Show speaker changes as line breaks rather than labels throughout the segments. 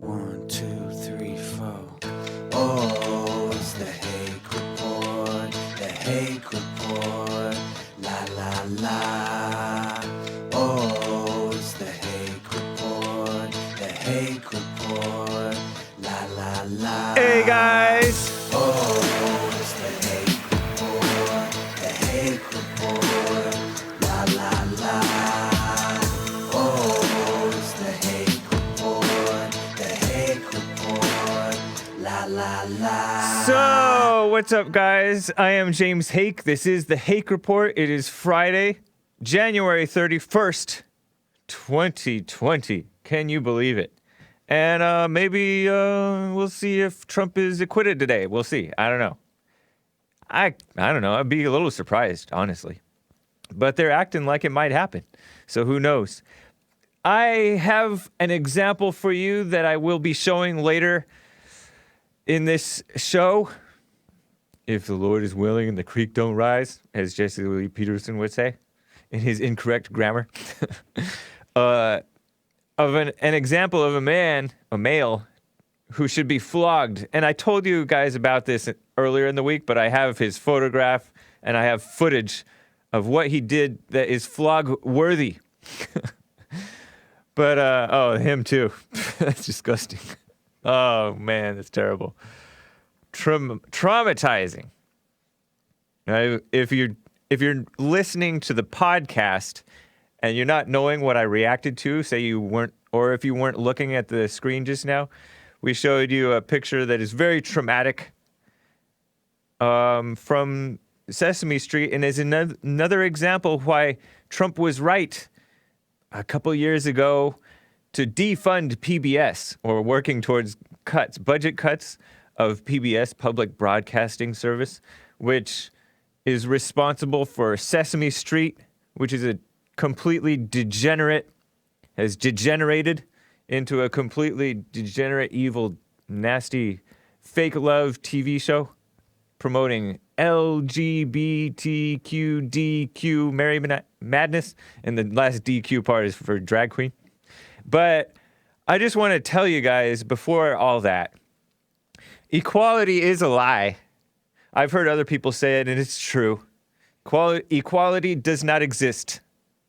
1, 2, 3, 4. Oh, it's the Hake Report, the Hake Report, la la la. Oh, it's the Hake Report, the Hake Report, la la la.
Hey guys!
Oh, it's the Hake Report, the Hake Report, la la la. Oh, it's the Hake Report, the Hake Report, la la la.
So, what's up guys? I am James Hake. This is the Hake Report. It is Friday, January 31st, 2020. Can you believe it? And maybe we'll see if Trump is acquitted today. We'll see. I don't know. I don't know. I'd be a little surprised, honestly. But they're acting like it might happen. So who knows? I have an example for you that I will be showing later in this show. If the Lord is willing and the creek don't rise, as Jesse Lee Peterson would say in his incorrect grammar. Of an example of a male, who should be flogged. And I told you guys about this earlier in the week, but I have his photograph and I have footage of what he did that is flog-worthy. But, him too. That's disgusting. Oh, man, that's terrible. Traumatizing. If you're listening to the podcast and you're not knowing what I reacted to, say you weren't, or if you weren't looking at the screen just now, we showed you a picture that is very traumatic from Sesame Street, and is another example of why Trump was right a couple years ago to defund PBS, or working towards budget cuts of PBS, Public Broadcasting Service, which is responsible for Sesame Street, which is a completely has degenerated into a completely degenerate, evil, nasty, fake love TV show promoting LGBTQ Merry Madness, and the last DQ part is for drag queen. But I just want to tell you guys before all that, equality is a lie. I've heard other people say it, and it's true. Equality does not exist.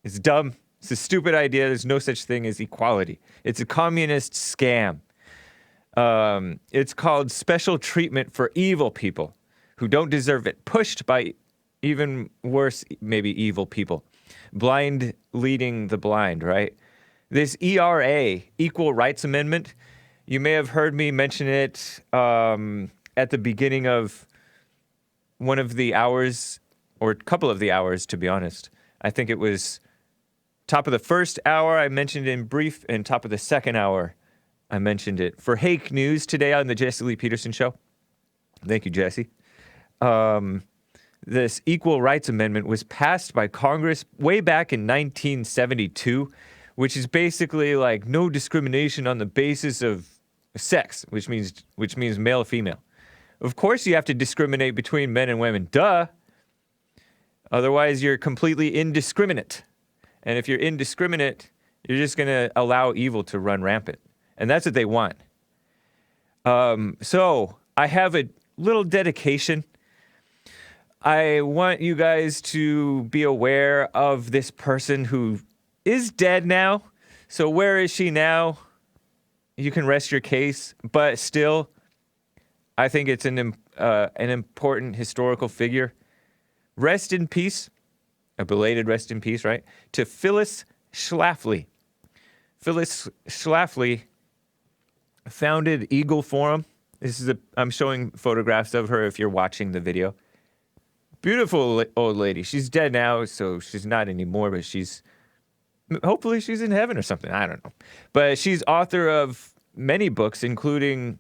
It's dumb. It's a stupid idea. There's no such thing as equality. It's a communist scam. It's called special treatment for evil people who don't deserve it. Pushed by even worse, maybe evil people. Blind leading the blind, right? This ERA, Equal Rights Amendment, you may have heard me mention it at the beginning of one of the hours, or a couple of the hours, to be honest. I think it was top of the first hour, I mentioned it in brief, and top of the second hour, I mentioned it. For Hake News today on the Jesse Lee Peterson Show. Thank you, Jesse. This Equal Rights Amendment was passed by Congress way back in 1972, which is basically like no discrimination on the basis of sex, which means male or female. Of course you have to discriminate between men and women. Duh. Otherwise you're completely indiscriminate. And if you're indiscriminate, you're just going to allow evil to run rampant. And that's what they want. So I have a little dedication. I want you guys to be aware of this person who is dead now. So where is she now? You can rest your case. But still, I think it's an important historical figure. Rest in peace. A belated rest in peace, right? To Phyllis Schlafly. Phyllis Schlafly founded Eagle Forum. I'm showing photographs of her if you're watching the video. Beautiful old lady. She's dead now, so she's not anymore, but hopefully she's in heaven or something. I don't know. But she's author of many books, including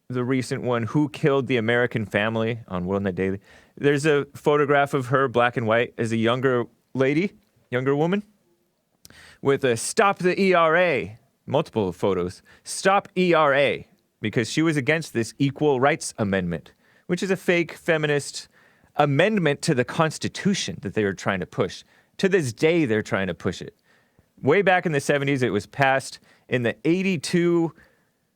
the recent one, Who Killed the American Family, on WorldNet Daily. There's a photograph of her, black and white, as a younger woman, with a Stop the ERA, multiple photos. Stop ERA, because she was against this Equal Rights Amendment, which is a fake feminist amendment to the Constitution that they were trying to push. To this day, they're trying to push it. Way back in the 70s, it was passed in the 82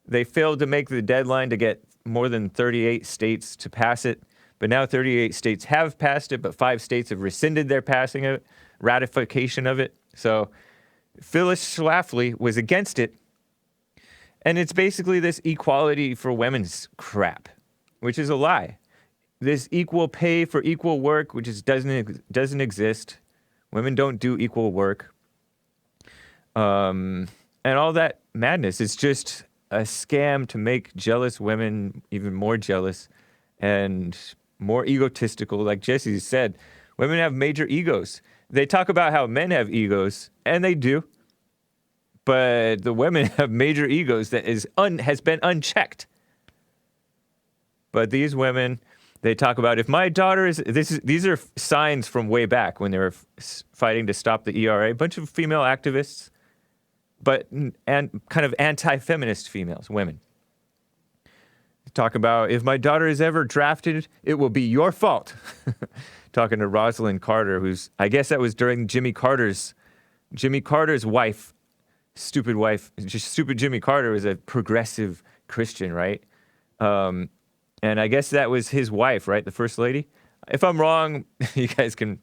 They failed to make the deadline to get more than 38 states to pass it. But now 38 states have passed it, but 5 states have rescinded their passing of it, ratification of it. So Phyllis Schlafly was against it. And it's basically this equality for women's crap, which is a lie. This equal pay for equal work, which doesn't exist. Women don't do equal work. And all that madness is just a scam to make jealous women even more jealous and more egotistical. Like Jesse said, women have major egos. They talk about how men have egos, and they do. But the women have major egos that has been unchecked. But these women, they talk about, if my daughter these are signs from way back when they were fighting to stop the ERA. A bunch of female activists, and kind of anti-feminist females, women. Talk about, if my daughter is ever drafted, it will be your fault. Talking to Rosalind Carter, I guess that was during Jimmy Carter's wife, stupid wife, just stupid Jimmy Carter was a progressive Christian, right? And I guess that was his wife, right? The first lady. If I'm wrong, you guys can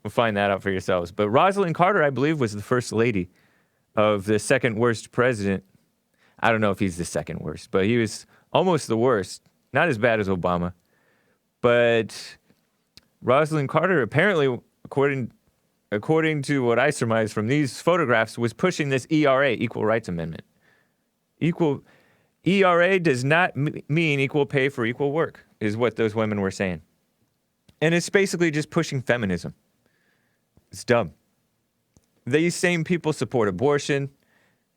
find that out for yourselves. But Rosalind Carter, I believe, was the first lady of the second worst president. I don't know if he's the second worst, but he was almost the worst. Not as bad as Obama. But Rosalind Carter, apparently, according to what I surmise from these photographs, was pushing this ERA, Equal Rights Amendment. ERA does not mean equal pay for equal work, is what those women were saying. And it's basically just pushing feminism. It's dumb. These same people support abortion.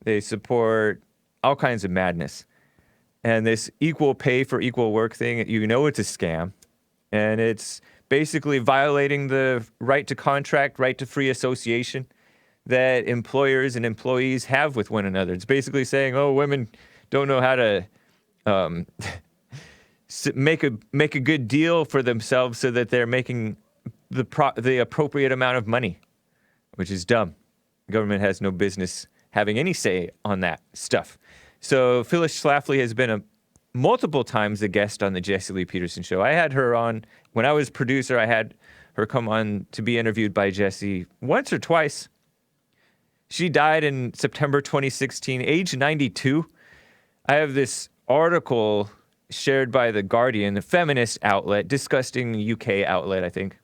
They support all kinds of madness. And this equal pay for equal work thing, it's a scam. And it's basically violating the right to contract, right to free association that employers and employees have with one another. It's basically saying, oh, women don't know how to make a good deal for themselves so that they're making the appropriate amount of money, which is dumb. The government has no business having any say on that stuff. So Phyllis Schlafly has been multiple times a guest on the Jesse Lee Peterson show. I had her on when I was producer. I had her come on to be interviewed by Jesse once or twice. She died in September 2016, age 92. I have this article shared by The Guardian, the feminist outlet, disgusting UK outlet, I think.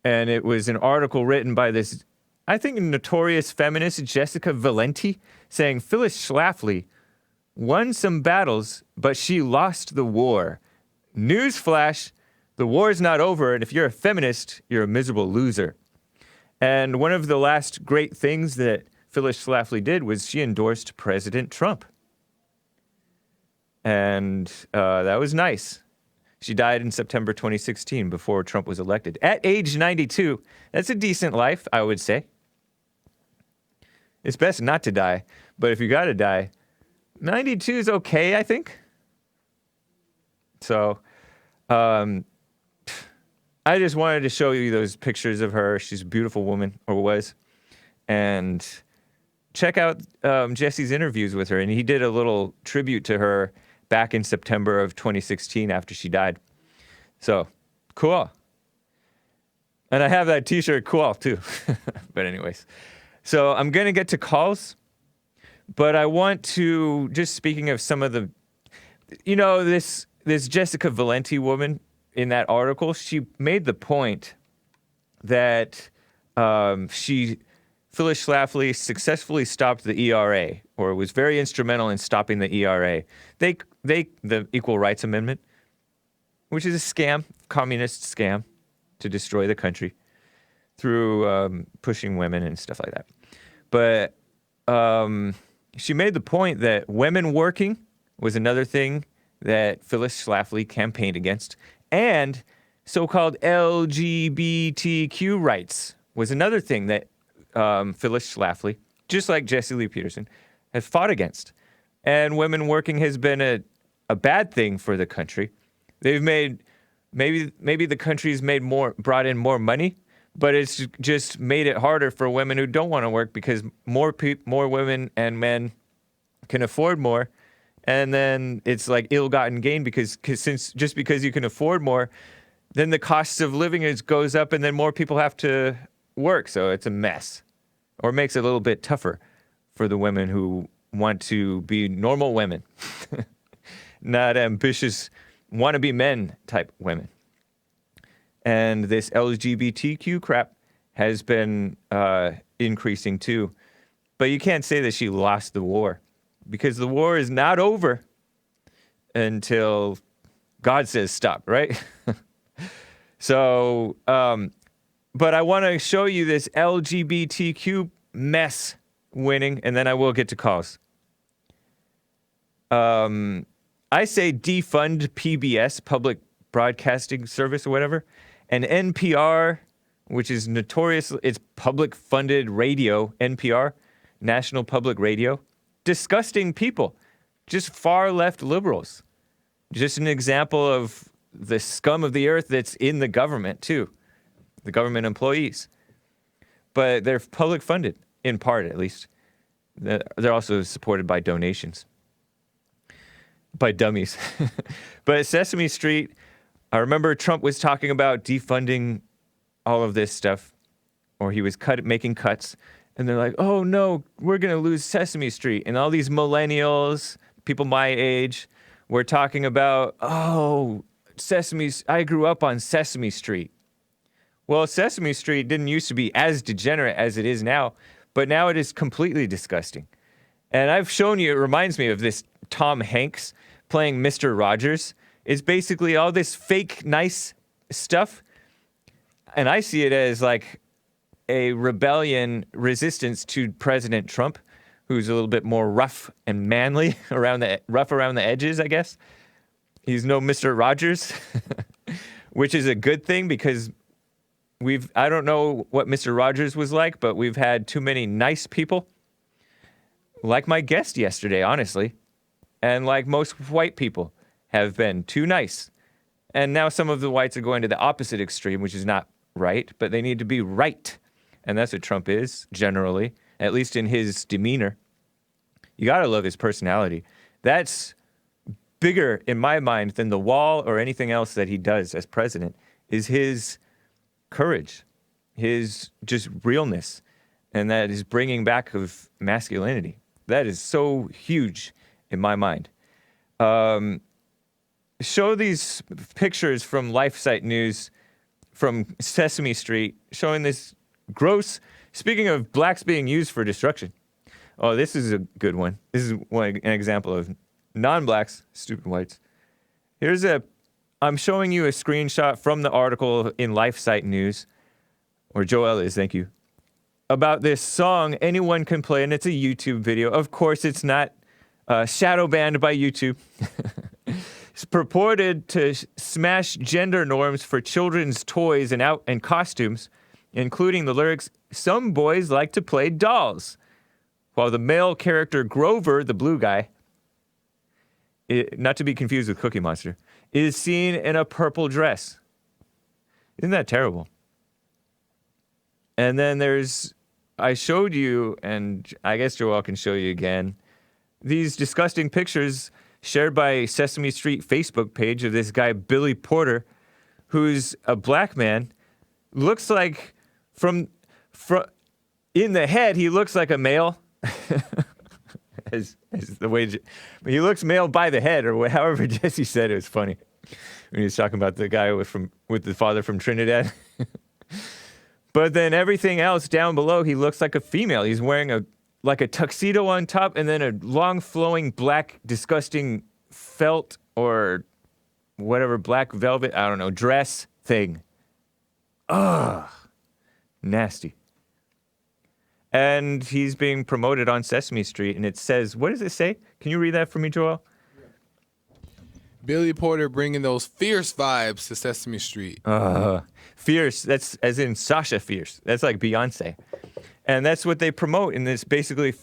And it was an article written by this, I think, notorious feminist, Jessica Valenti, saying Phyllis Schlafly won some battles, but she lost the war. Newsflash, the war's not over, and if you're a feminist, you're a miserable loser. And one of the last great things that Phyllis Schlafly did was she endorsed President Trump. And that was nice. She died in September 2016 before Trump was elected. At age 92, that's a decent life, I would say. It's best not to die, but if you gotta die, 92 is okay, I think. So, I just wanted to show you those pictures of her. She's a beautiful woman, or was. And check out Jesse's interviews with her. And he did a little tribute to her back in September of 2016 after she died. So, cool. And I have that t-shirt, cool, too. But anyways. So I'm going to get to calls. But I want to, just speaking of some of the, this Jessica Valenti woman in that article, she made the point that Phyllis Schlafly successfully stopped the ERA, or was very instrumental in stopping the ERA. The Equal Rights Amendment, which is a scam, communist scam, to destroy the country through pushing women and stuff like that. But she made the point that women working was another thing that Phyllis Schlafly campaigned against, and so-called LGBTQ rights was another thing that Phyllis Schlafly, just like Jesse Lee Peterson, has fought against. And women working has been a bad thing for the country. They've made, maybe the country's brought in more money, but it's just made it harder for women who don't want to work because more women and men can afford more, and then it's like ill-gotten gain because just because you can afford more, then the cost of living goes up, and then more people have to work. So it's a mess, or makes it a little bit tougher for the women who want to be normal women, not ambitious wannabe men type women. And this LGBTQ crap has been increasing too. But you can't say that she lost the war, because the war is not over until God says stop, right? So, but I want to show you this LGBTQ mess winning, and then I will get to calls. I say defund PBS, Public Broadcasting Service or whatever, and NPR, which is notorious, it's public funded radio, NPR, National Public Radio. Disgusting people, just far left liberals. Just an example of the scum of the earth that's in the government too, the government employees. But they're public funded, in part at least. They're also supported by donations. By dummies. But at Sesame Street, I remember Trump was talking about defunding all of this stuff, or he was making cuts, and they're like, oh no, we're going to lose Sesame Street. And all these millennials, people my age, were talking about, oh, I grew up on Sesame Street. Well, Sesame Street didn't used to be as degenerate as it is now, but now it is completely disgusting. And I've shown you, it reminds me of this Tom Hanks playing Mr. Rogers. It's basically all this fake nice stuff. And I see it as like a rebellion resistance to President Trump, who's a little bit more rough and manly around the edges, I guess. He's no Mr. Rogers, which is a good thing because I don't know what Mr. Rogers was like, but we've had too many nice people, like my guest yesterday, honestly, and like most white people have been too nice. And now some of the whites are going to the opposite extreme, which is not right, but they need to be right. And that's what Trump is, generally, at least in his demeanor. You got to love his personality. That's bigger in my mind than the wall or anything else that he does as president, is his courage, his just realness, and that is bringing back of masculinity. That is so huge in my mind. Show these pictures from LifeSite News from Sesame Street showing this gross, speaking of blacks being used for destruction. Oh, this is a good one. This is an example of non-blacks, stupid whites. I'm showing you a screenshot from the article in LifeSite News, or Joel is, thank you, about this song anyone can play, and it's a YouTube video. Of course, it's not shadow banned by YouTube. It's purported to smash gender norms for children's toys and costumes, including the lyrics, "Some boys like to play dolls," while the male character Grover, the blue guy, not to be confused with Cookie Monster, is seen in a purple dress. Isn't that terrible? And then I showed you, and I guess Joel can show you again, these disgusting pictures shared by Sesame Street Facebook page of this guy, Billy Porter, who's a black man, looks like in the head, he looks like a male. as the way, he looks male by the head, or however Jesse said it was funny when he was talking about the guy with the father from Trinidad. But then everything else down below, he looks like a female. He's wearing a tuxedo on top, and then a long flowing black disgusting felt or whatever, black velvet, I don't know, dress thing. Ugh, nasty. And he's being promoted on Sesame Street, and it says, what does it say? Can you read that for me, Joel?
Billy Porter bringing those fierce vibes to Sesame Street.
Fierce, that's as in Sasha Fierce. That's like Beyonce. And that's what they promote in this basically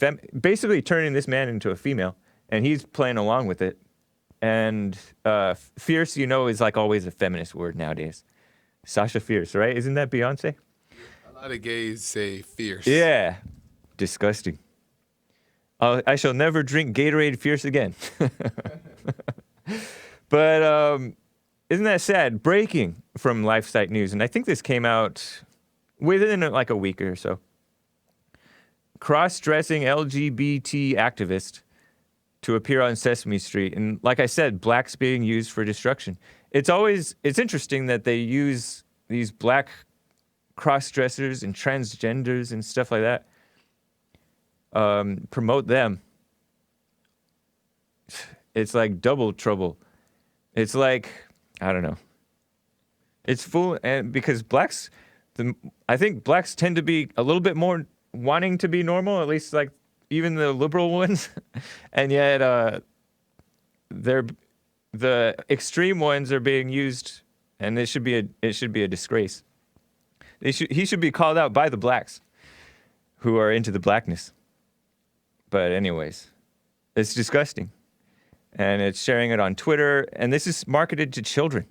turning this man into a female, and he's playing along with it. And fierce, is like always a feminist word nowadays. Sasha Fierce, right? Isn't that Beyonce?
A lot of gays say fierce.
Yeah. Disgusting. I shall never drink Gatorade Fierce again. But isn't that sad? Breaking from LifeSite News, and I think this came out within like a week or so. Cross-dressing LGBT activist to appear on Sesame Street. And like I said, blacks being used for destruction. It's interesting that they use these black cross-dressers and transgenders and stuff like that. Promote them. It's like double trouble. It's like, I don't know. It's full, and because I think blacks tend to be a little bit more wanting to be normal, at least like even the liberal ones, and yet the extreme ones are being used, and it should be a disgrace. He should be called out by the blacks who are into the blackness. But anyways, it's disgusting, and it's sharing it on Twitter, and this is marketed to children.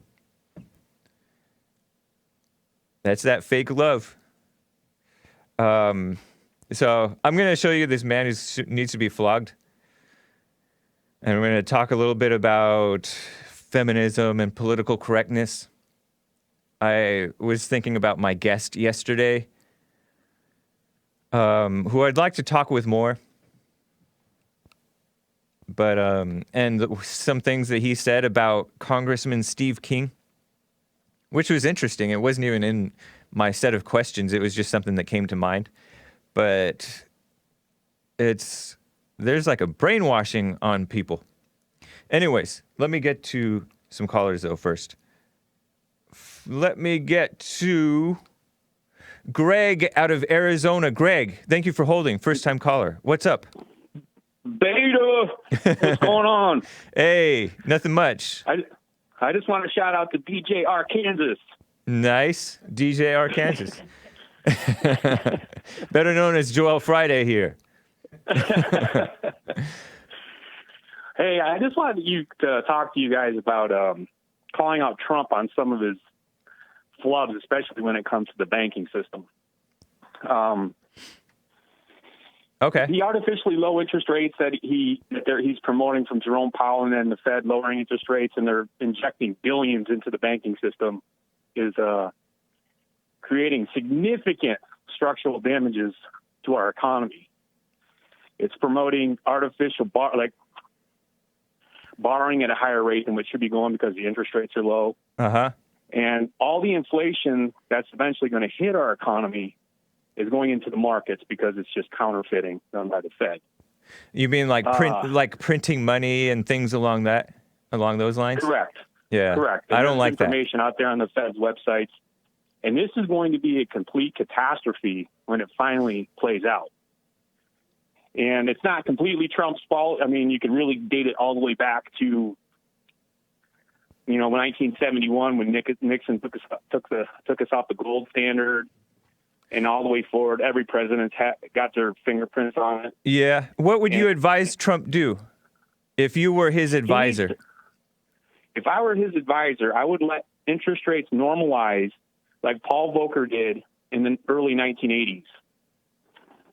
That's that fake love. So I'm going to show you this man who needs to be flogged. And we're going to talk a little bit about feminism and political correctness. I was thinking about my guest yesterday, who I'd like to talk with more. But, and some things that he said about Congressman Steve King, which was interesting. It wasn't even in my set of questions. It was just something that came to mind. But there's like a brainwashing on people. Anyways, let me get to some callers, though, first. Let me get to Greg out of Arizona. Greg, thank you for holding. First-time caller. What's up?
Beta, what's going on?
Hey, nothing much.
I just want to shout out to DJ Arkansas.
Nice. DJ Arkansas. Better known as Joel Friday here.
Hey, I just wanted to talk to you guys about calling out Trump on some of his flubs, especially when it comes to the banking system.
Okay.
The artificially low interest rates that he's promoting from Jerome Powell and then the Fed lowering interest rates, and they're injecting billions into the banking system, is creating significant structural damages to our economy. It's promoting artificial borrowing at a higher rate than what should be going because the interest rates are low.
Uh-huh.
And all the inflation that's eventually going to hit our economy is going into the markets because it's just counterfeiting done by the Fed.
You mean like printing money and things along those lines?
Correct.
Yeah.
Correct.
I don't like that.
There's information out there on the Fed's websites. And this is going to be a complete catastrophe when it finally plays out. And it's not completely Trump's fault. I mean, you can really date it all the way back to, 1971 when Nixon took us off the gold standard, and all the way forward. Every president's got their fingerprints on it.
Yeah. What would you advise Trump do if you were his advisor?
If I were his advisor, I would let interest rates normalize like Paul Volcker did in the early 1980s.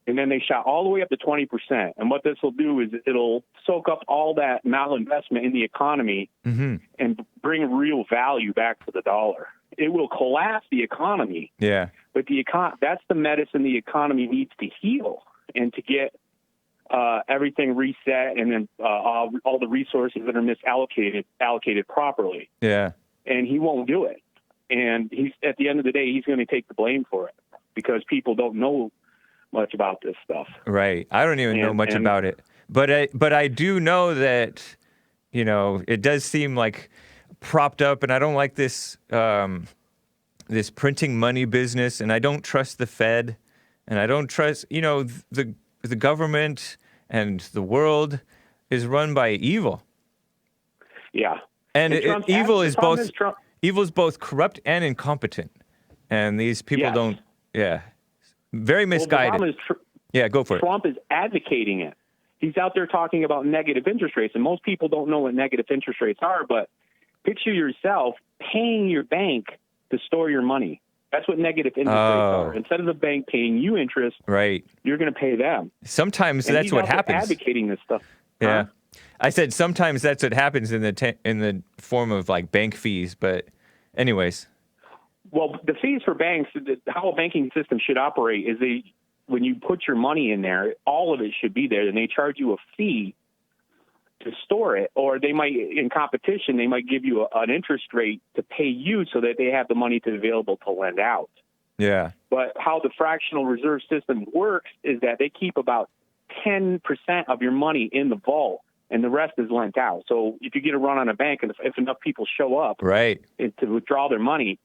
And then they shot all the way up to 20%. And what this will do is it'll soak up all that malinvestment in the economy and bring real value back to the dollar. It will collapse the economy.
Yeah.
But that's the medicine the economy needs to heal and to get everything reset, and then all the resources that are allocated properly.
Yeah.
And he won't do it. And at the end of the day, he's going to take the blame for it because people don't know much about this stuff.
Right. I don't even know much about it. But I do know that, it does seem like propped up, and I don't like this this printing money business, and I don't trust the Fed, and I don't trust, the government and the world is run by evil.
Yeah.
And evil is both corrupt and incompetent. And these people very misguided. Go for it.
Trump is advocating it. He's out there talking about negative interest rates, and most people don't know what negative interest rates are, but picture yourself paying your bank to store your money. That's what negative interest rates are. Instead of the bank paying you interest,
right,
you're going to pay them.
Sometimes
And
that's
he's
what
out there
happens.
advocating this stuff.
Yeah.
Huh?
I said sometimes that's what happens in the form of like bank fees, but anyways.
Well, the fees for banks, how a banking system should operate is when you put your money in there, all of it should be there, and they charge you a fee to store it, or they might, in competition, they might give you an interest rate to pay you so that they have the money to available to lend out.
Yeah.
But how the fractional reserve system works is that they keep about 10% of your money in the vault, and the rest is lent out. So if you get a run on a bank, and if enough people show up
right
to withdraw their money,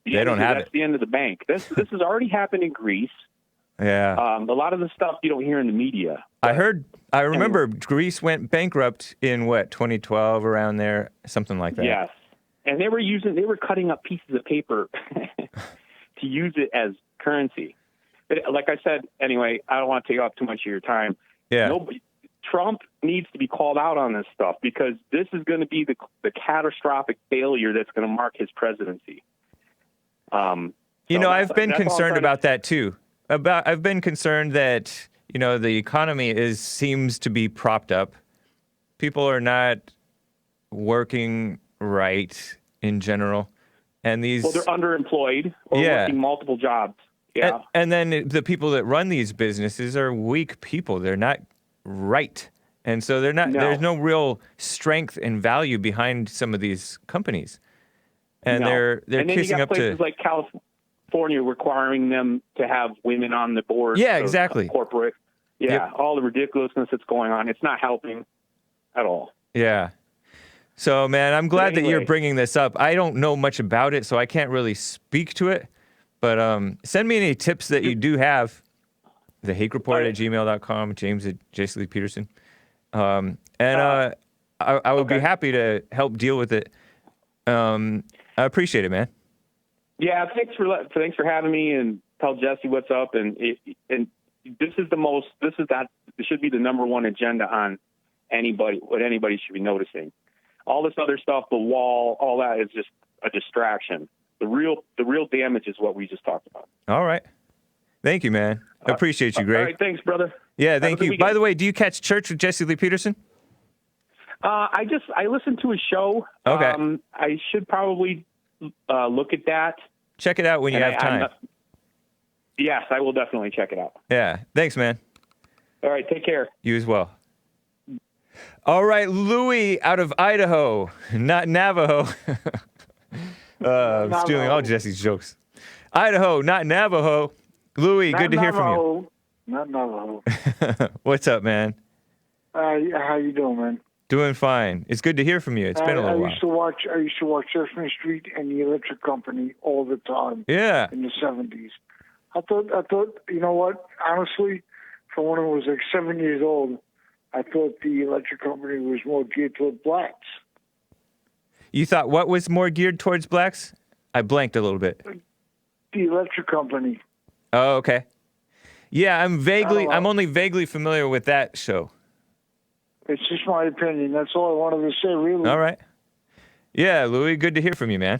they don't have it.
That's the end of the bank. This has already happened in Greece.
Yeah.
A lot of the stuff you don't hear in the media.
I remember Greece went bankrupt in 2012, around there, something like that.
Yes. And they were cutting up pieces of paper to use it as currency. But like I said, anyway, I don't want to take up too much of your time.
Yeah.
Trump needs to be called out on this stuff, because this is going to be the catastrophic failure that's going to mark his presidency.
I've been concerned about that too. I've been concerned that, the economy seems to be propped up. People are not working right in general. And they're
underemployed or working multiple jobs. Yeah.
And then the people that run these businesses are weak people. They're not right. And so there's no real strength and value behind some of these companies. And they're kissing up to
places like California requiring them to have women on the board.
Yeah, exactly.
Corporate. Yeah, yep. All the ridiculousness that's going on. It's not helping at all.
Yeah. So, man, I'm glad that you're bringing this up. I don't know much about it, so I can't really speak to it. But send me any tips that you do have. The Hake Report at gmail.com, James at J. Peterson. I would be happy to help deal with it. I appreciate it, man.
Yeah, thanks for having me, and tell Jesse what's up. And this should be the number one agenda on what anybody should be noticing. All this other stuff, the wall, all that is just a distraction. The real damage is what we just talked about.
All right. Thank you, man. I appreciate you, Greg.
All right, thanks, brother.
Yeah, thank you. By the way, do you catch church with Jesse Lee Peterson?
I listened to his show.
Okay.
I should probably look at that.
Check it out when you have time.
Yes, I will definitely check it out.
Yeah. Thanks, man.
All right. Take care.
You as well. All right, Louie out of Idaho, not Navajo. I'm stealing all Jesse's jokes. Idaho, not Navajo. Louie, good to hear from you.
Not Navajo.
What's up, man?
How you doing, man?
Doing fine. It's good to hear from you. It's been a little while.
I used to watch Sesame Street and the Electric Company all the time.
Yeah.
In the 70s. I thought, you know what? Honestly, from when I was like 7 years old, I thought the Electric Company was more geared toward blacks.
You thought what was more geared towards blacks? I blanked a little bit.
The Electric Company.
Oh, okay. Yeah, I'm only vaguely familiar with that show.
It's just my opinion. That's all I wanted to say, really.
All right. Yeah, Louie, good to hear from you, man.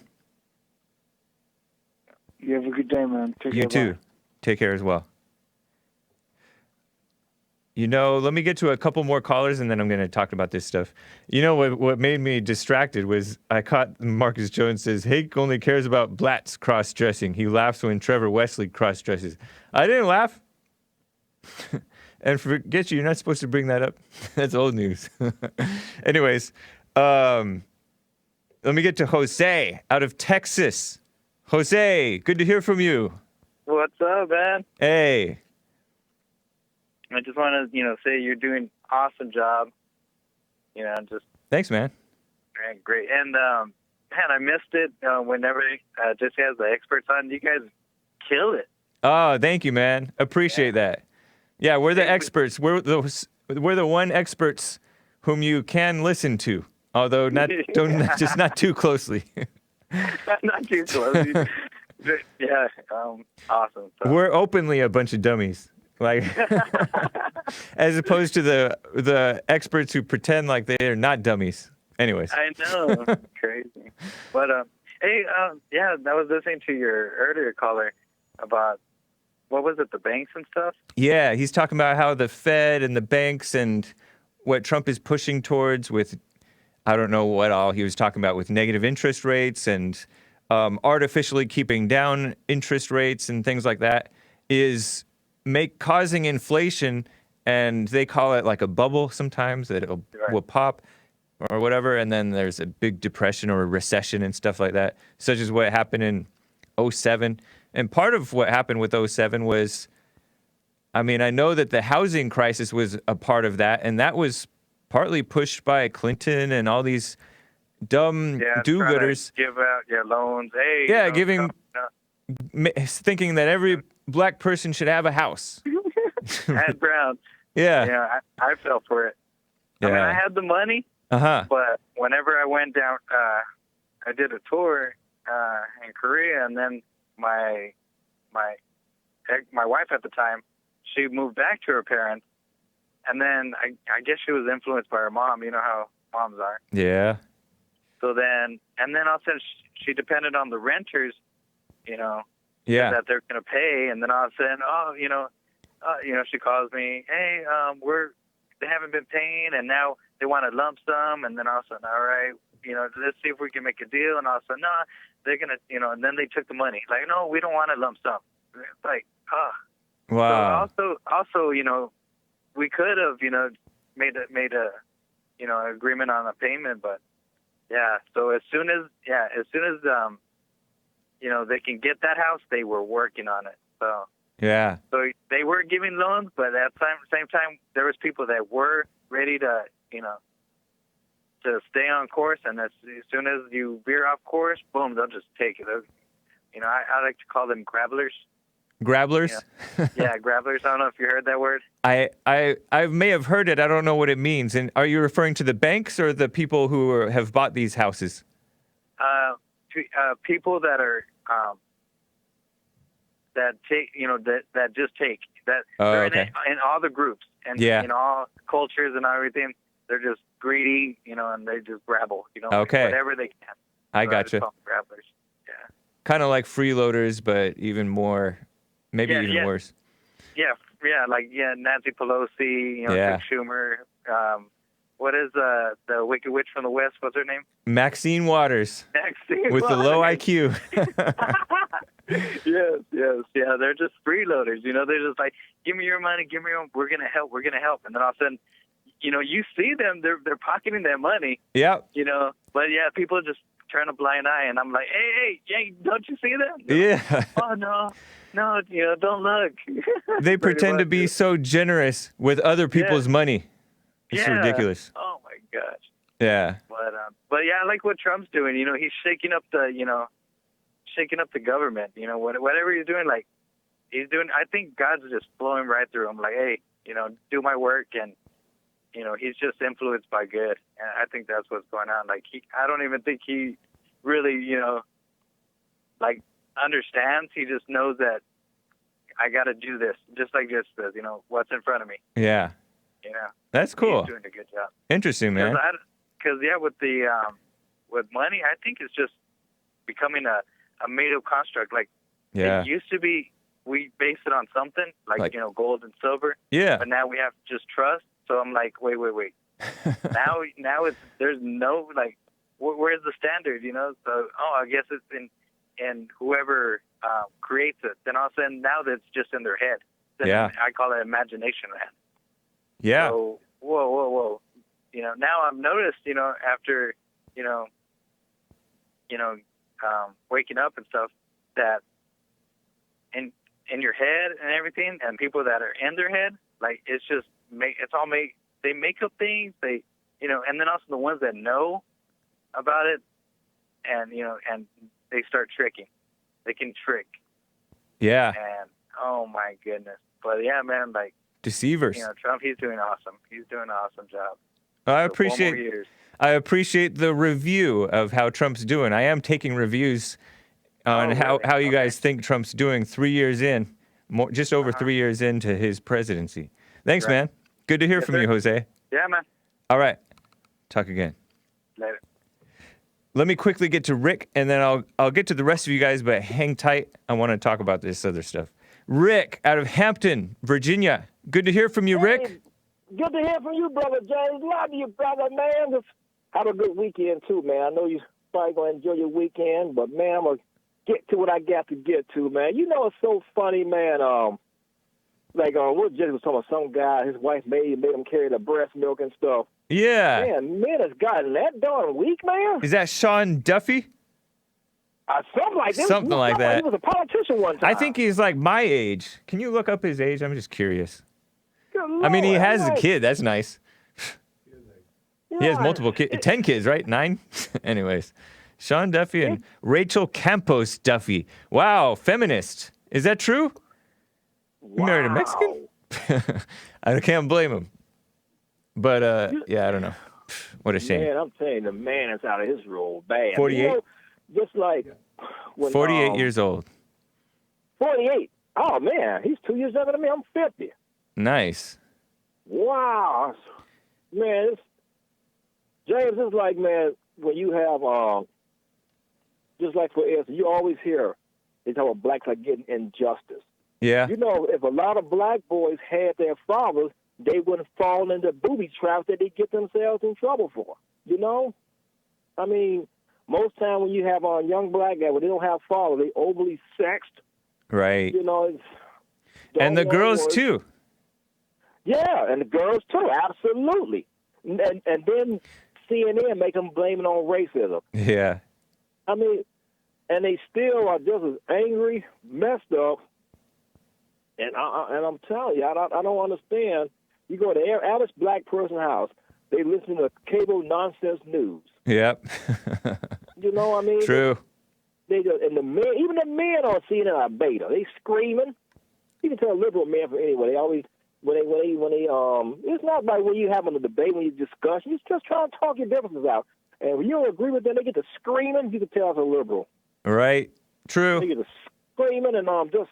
You have a good day, man. Take care.
You too.
Bye.
Take care as well. Let me get to a couple more callers, and then I'm going to talk about this stuff. What made me distracted was I caught Marcus Jones says, Hake only cares about blacks cross-dressing. He laughs when Trevor Wesley cross-dresses. I didn't laugh. And forget you're not supposed to bring that up. That's old news. Anyways, let me get to Jose out of Texas. Jose, good to hear from you.
What's up, man?
Hey.
I just want to, say you're doing an awesome job.
Thanks, man.
Great. And, man, I missed it whenever just has the experts on. You guys kill it.
Oh, thank you, man. Appreciate that. Yeah, we're the experts. We're the one experts whom you can listen to, although just not too closely.
Not too closely. Yeah, awesome. So.
We're openly a bunch of dummies. Like, as opposed to the experts who pretend like they are not dummies. Anyways.
I know. Crazy. But, Hey, yeah, I was listening to your earlier caller about, what was it, the banks and stuff?
Yeah, he's talking about how the Fed and the banks and what Trump is pushing towards with, I don't know what all he was talking about with negative interest rates and artificially keeping down interest rates and things like that is causing inflation, and they call it like a bubble sometimes that will pop or whatever, and then there's a big depression or a recession and stuff like that, such as what happened in '07. And part of what happened with '07 was, I mean, I know that the housing crisis was a part of that, and that was partly pushed by Clinton and all these dumb do-gooders.
Give out your loans. Hey,
yeah, thinking that every black person should have a house.
Ed Brown.
Yeah.
Yeah, I fell for it. I mean, I had the money, but whenever I went down, I did a tour in Korea, and then my wife at the time, she moved back to her parents, and then I guess she was influenced by her mom. You know how moms are.
Yeah.
So then, and then all of a sudden she depended on the renters, that they're going to pay, and then all of a sudden, she calls me, hey, they haven't been paying, and now they want a lump sum, and then all of a sudden, all right, let's see if we can make a deal, and all of a sudden, no, they're going to, and then they took the money. Like, no, we don't want a lump sum. It's like,
Wow.
So also, we could have, made a, agreement on a payment, but yeah. So as soon as they can get that house, they were working on it. So
yeah.
So they were giving loans, but at the same time, there was people that were ready to, to stay on course, and as soon as you veer off course, boom, they'll just take it. I like to call them grabblers.
Grabblers?
Yeah, grabblers. I don't know if you heard that word.
I may have heard it. I don't know what it means. And are you referring to the banks or the people who have bought these houses?
People that are that take, that just take that. They're in all the groups and in all cultures and everything. They're just greedy, and they just grabble, whatever they can.
I gotcha.
Grabblers. Yeah.
Kind of like freeloaders, but even more. Maybe even worse.
Yeah, Nancy Pelosi, Chuck Schumer. What is the Wicked Witch from the West? What's her name?
Maxine Waters.
Maxine
with
Waters.
the low IQ.
Yes, yeah. They're just freeloaders. They're just like, give me your money, give me your. We're gonna help. And then all of a sudden, you see them. They're pocketing their money.
Yep.
But yeah, people just turn a blind eye, and I'm like, hey, don't you see them?
Yeah.
Oh no. No, don't look.
They pretend to be so generous with other people's money. It's ridiculous.
Oh my gosh.
Yeah.
But yeah, I like what Trump's doing. He's shaking up the government. Whatever he's doing, like he's doing. I think God's just flowing right through him. Like, hey, do my work, and he's just influenced by good. And I think that's what's going on. Like I don't even think he really, like, understands. He just knows that I got to do this, just like this says, what's in front of me.
Yeah. That's cool.
He's doing a good job.
Interesting, man.
Because with the with money, I think it's just becoming a made-up construct. Like it used to be, we base it on something like gold and silver. Yeah. But now we have just trust. So I'm like, wait. now there's no, like, where's the standard? So I guess it's in whoever creates it. Then all of a sudden, now that's just in their head. Then I call it imagination land.
Yeah.
So, whoa. Now I've noticed, after, waking up and stuff, that in your head and everything, and people that are in their head, like, it's just, they make up things, and then also the ones that know about it, and, and they start tricking. They can trick. Yeah. And, oh, my goodness. But, yeah, man, like,
deceivers.
Trump, he's doing awesome. He's doing an awesome job.
I appreciate the review of how Trump's doing. I am taking reviews on how you guys think Trump's doing 3 years in, just over 3 years into his presidency. Thanks, man. Good to hear from you, Jose.
Yeah, man.
All right. Talk again.
Later.
let me quickly get to Rick, and then I'll get to the rest of you guys, but hang tight. I want to talk about this other stuff. Rick, out of Hampton, Virginia. Good to hear from you, Rick.
Hey, good to hear from you, Brother James. Love you, brother, man. Just have a good weekend, too, man. I know you're probably going to enjoy your weekend, but, man, I'm going to get to what I got to get to, man. You know, it's so funny, man. What Jerry was talking about, some guy, his wife made him carry the breast milk and stuff.
Yeah.
Man, men has gotten that darn weak, man.
Is that Sean Duffy?
Something like that.
Something like that.
He was a politician one time.
I think he's like my age. Can you look up his age? I'm just curious.
Good
I mean, he
Lord,
has a kid. That's nice. He has
yeah.
multiple kids. 10 kids, right? 9? Anyways. Sean Duffy and Rachel Campos Duffy. Wow, feminist. Is that true? You married a Mexican? I can't blame him. But, yeah, I don't know. What a shame.
Man, I'm telling you, the man is out of his role bad.
48?
You know, just like when,
48 years old.
48. Oh, man, he's 2 years younger than me. I'm 50.
Nice.
Wow. Man, James, it's like, man, when you have, just like for instance, you always hear they talk about blacks are getting injustice.
Yeah.
You know, if a lot of black boys had their fathers, they wouldn't fall into booby traps that they get themselves in trouble for. You know? I mean, most time when you have a young black guy, when they don't have fathers, they overly sexed.
Right.
You know,
and the girls, too.
Yeah, and the girls, too, absolutely. And then CNN make them blame it on racism.
Yeah.
I mean, and they still are just as angry, messed up. And I'm telling you, I don't understand. You go to the average black person's house, they listen to cable nonsense news.
Yep.
You know what I mean?
True.
They just, and the men, even the men on CNN are beta. They screaming. You can tell liberal men from anywhere. They always when they it's not like when you having a debate, when you discuss, you're just trying to talk your differences out. And when you don't agree with them, they get to screaming. You can tell it's a liberal.
Right. True.
They get to screaming, and just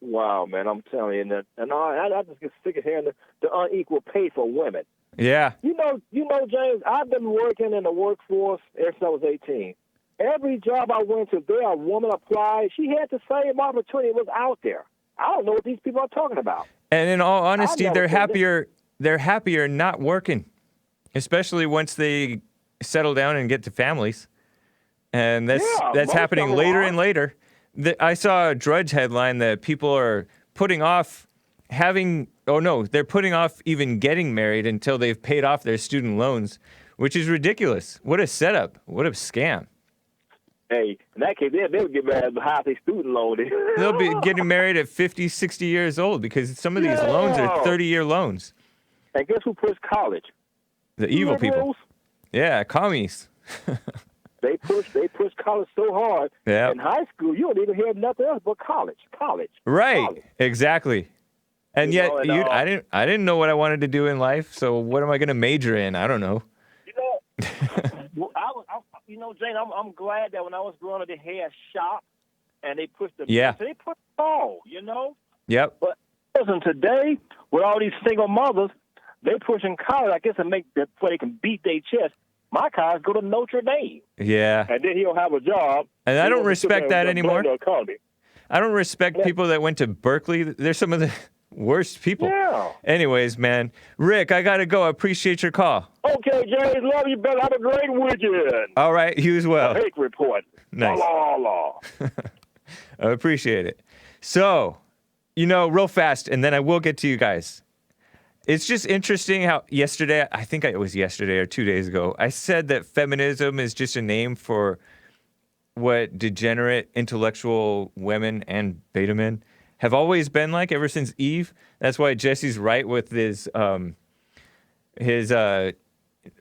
wow, man, I'm telling you, and I just get sick of hearing the unequal pay for women.
Yeah.
You know, James, I've been working in the workforce ever since I was 18. Every job I went to, there a woman applied. She had the same opportunity was out there. I don't know what these people are talking about.
And in all honesty, they're happier. They're happier not working, especially once they settle down and get to families. And that's happening later and later. I saw a Drudge headline that people are putting off they're putting off even getting married until they've paid off their student loans, which is ridiculous. What a setup. What a scam.
Hey, in that case, they'll get married behind their student loan.
They'll be getting married at 50, 60 years old because some of these loans are 30-year loans.
And guess who pushed college?
The evil people. Yeah, commies.
They push college so hard.
Yep.
In high school, you don't even hear nothing else but college.
Right.
College.
Exactly. And yet, I didn't know what I wanted to do in life. So what am I going to major in? I don't know.
Jane, I'm glad that when I was growing up, they had a shop, and they pushed the they pushed the ball. You know.
Yep.
But listen, today with all these single mothers, they pushing college. I guess to make that so they can beat their chest. My guys go to Notre Dame.
Yeah.
And then he'll have a job.
And I don't respect that anymore. I don't respect people that went to Berkeley. They're some of the worst people.
Yeah.
Anyways, man. Rick, I got to go. I appreciate your call.
Okay, James. Love you, brother. Have a great weekend.
All right. You as well.
Hake report.
Nice.
Allah.
I appreciate it. So, real fast, and then I will get to you guys. It's just interesting how I think it was yesterday or 2 days ago, I said that feminism is just a name for what degenerate intellectual women and beta men have always been like ever since Eve. That's why Jesse's right with his Adam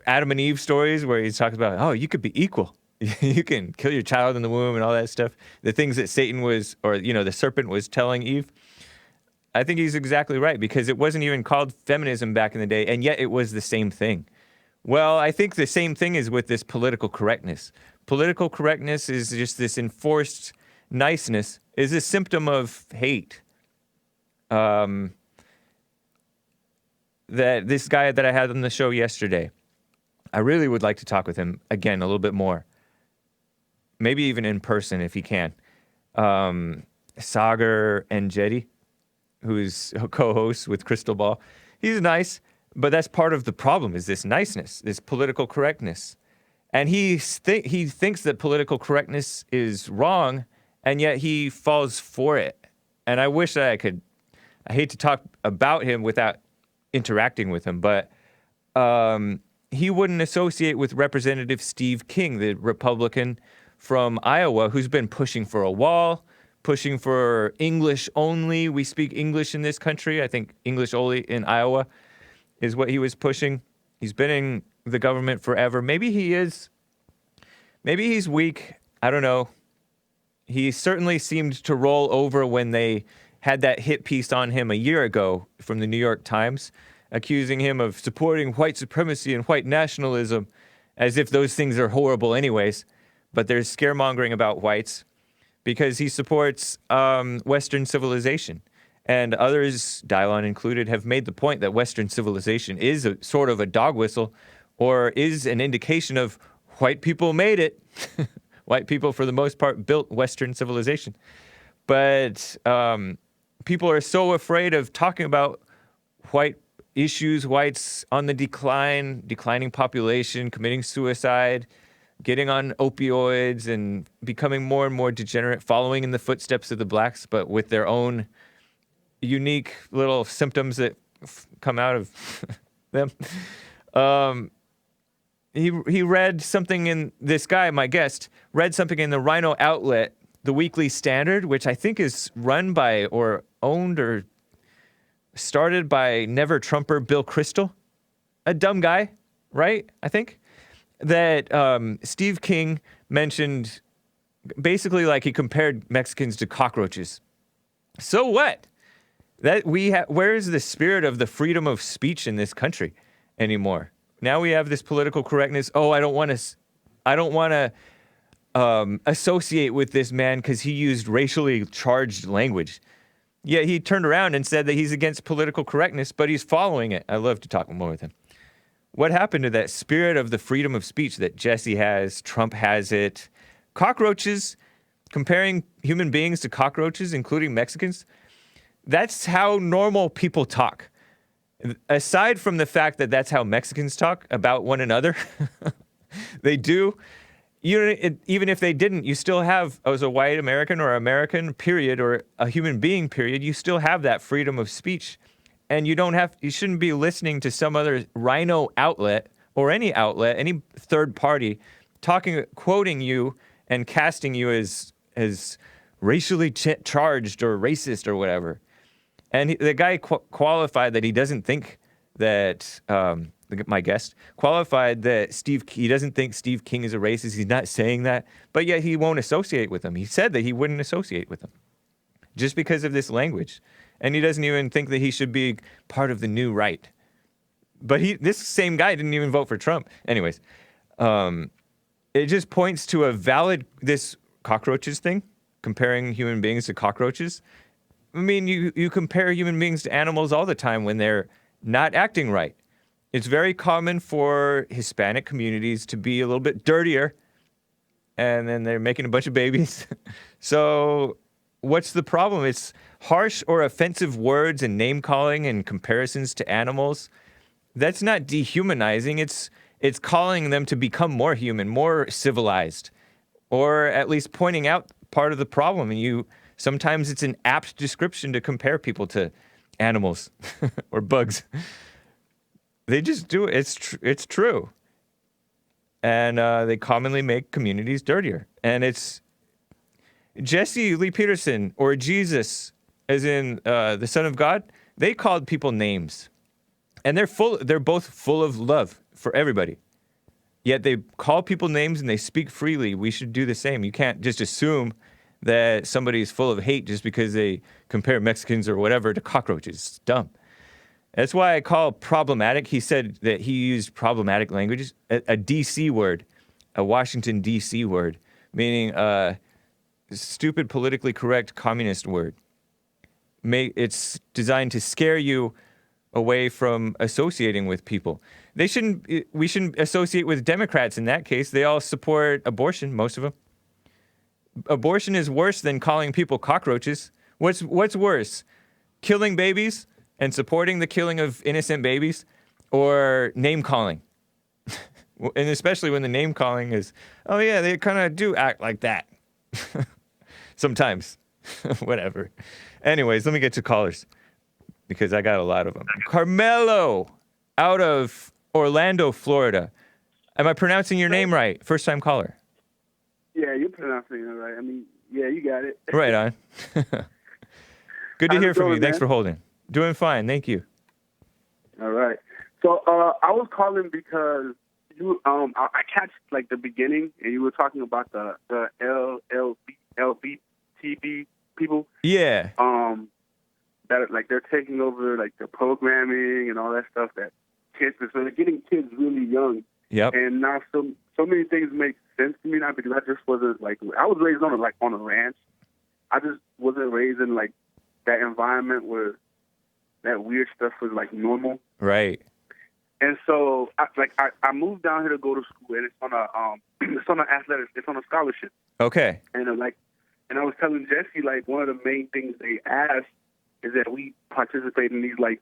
and Eve stories where he talks about, you could be equal. You can kill your child in the womb and all that stuff. The things that Satan the serpent was telling Eve. I think he's exactly right because it wasn't even called feminism back in the day, and yet it was the same thing. Well, I think the same thing is with this political correctness. Political correctness is just this enforced niceness, is a symptom of hate. That this guy that I had on the show yesterday, I really would like to talk with him again a little bit more. maybe even in person if he can. Sagar Enjeti, who's a co-host with Crystal Ball. He's nice, but that's part of the problem is this niceness, this political correctness. And he thinks that political correctness is wrong, and yet he falls for it. And I wish that I hate to talk about him without interacting with him, but he wouldn't associate with Representative Steve King, the Republican from Iowa, who's been pushing for a wall, pushing for English only. We speak English in this country. I think English only in Iowa is what he was pushing. He's been in the government forever. Maybe he's weak. I don't know. He certainly seemed to roll over when they had that hit piece on him a year ago from the New York Times, accusing him of supporting white supremacy and white nationalism, as if those things are horrible anyways. But there's scaremongering about whites because he supports Western civilization. And others, Dylon included, have made the point that Western civilization is a sort of a dog whistle or is an indication of white people made it. White people, for the most part, built Western civilization. But people are so afraid of talking about white issues, whites on the decline, declining population, committing suicide, getting on opioids, and becoming more and more degenerate, following in the footsteps of the blacks, but with their own unique little symptoms that come out of them. He read something in, this guy, my guest, read something in the Rhino outlet, the Weekly Standard, which I think is run by or owned or started by Never Trumper Bill Kristol, a dumb guy, right? I think that Steve King mentioned basically like he compared Mexicans to cockroaches. So what? That where is the spirit of the freedom of speech in this country anymore? Now we have this political correctness. Oh, I don't want to associate with this man because he used racially charged language. Yet he turned around and said that he's against political correctness, but he's following it. I love to talk more with him. What happened to that spirit of the freedom of speech that Jesse has, Trump has it? Cockroaches, comparing human beings to cockroaches, including Mexicans, that's how normal people talk. Aside from the fact that that's how Mexicans talk about one another, they do. Even if they didn't, you still have, as a white American or American, period, or a human being, period, you still have that freedom of speech. And you shouldn't be listening to some other Rhino outlet or any outlet, any third party, quoting you and casting you as racially charged or racist or whatever. And the guy qualified that he doesn't think that, my guest qualified that he doesn't think Steve King is a racist. He's not saying that, but yet he won't associate with him. He said that he wouldn't associate with him just because of this language. And he doesn't even think that he should be part of the new right. But this same guy didn't even vote for Trump. Anyways, it just points to this cockroaches thing, comparing human beings to cockroaches. I mean, you compare human beings to animals all the time when they're not acting right. It's very common for Hispanic communities to be a little bit dirtier, and then they're making a bunch of babies. So what's the problem? It's harsh or offensive words and name-calling and comparisons to animals. That's not dehumanizing. It's calling them to become more human, more civilized, or at least pointing out part of the problem. And sometimes it's an apt description to compare people to animals or bugs. They just do it. It's true. And they commonly make communities dirtier. And it's Jesse Lee Peterson or Jesus, as in the Son of God, they called people names. And they're both full of love for everybody. Yet they call people names and they speak freely. We should do the same. You can't just assume that somebody's full of hate just because they compare Mexicans or whatever to cockroaches. It's dumb. That's why I call problematic. He said that he used problematic language, a DC word, a Washington, D.C. word, meaning a stupid, politically correct communist word. It's designed to scare you away from associating with people. We shouldn't associate with Democrats in that case. They all support abortion, most of them. abortion is worse than calling people cockroaches. What's worse? Killing babies and supporting the killing of innocent babies, or name calling? And especially when the name calling is, oh yeah, they kind of do act like that. Sometimes. Whatever. Anyways, let me get to callers, because I got a lot of them. Carmelo, out of Orlando, Florida. Am I pronouncing your name right? First time caller.
Yeah, you're pronouncing it right. I mean, yeah, you got it.
Right on. Good to hear from you.
Man?
Thanks for holding. Doing fine. Thank you.
All right. So I was calling because you I catch like the beginning, and you were talking about the LBTB people.
Yeah.
That like they're taking over like the programming and all that stuff that kids. So they're getting kids really young.
Yep.
And now so many things make sense to me now, because I just wasn't like, I was raised on a ranch. I just wasn't raised in like that environment where that weird stuff was like normal.
Right.
And so I moved down here to go to school, and it's on a scholarship.
Okay.
And I was telling Jesse, like, one of the main things they ask is that we participate in these like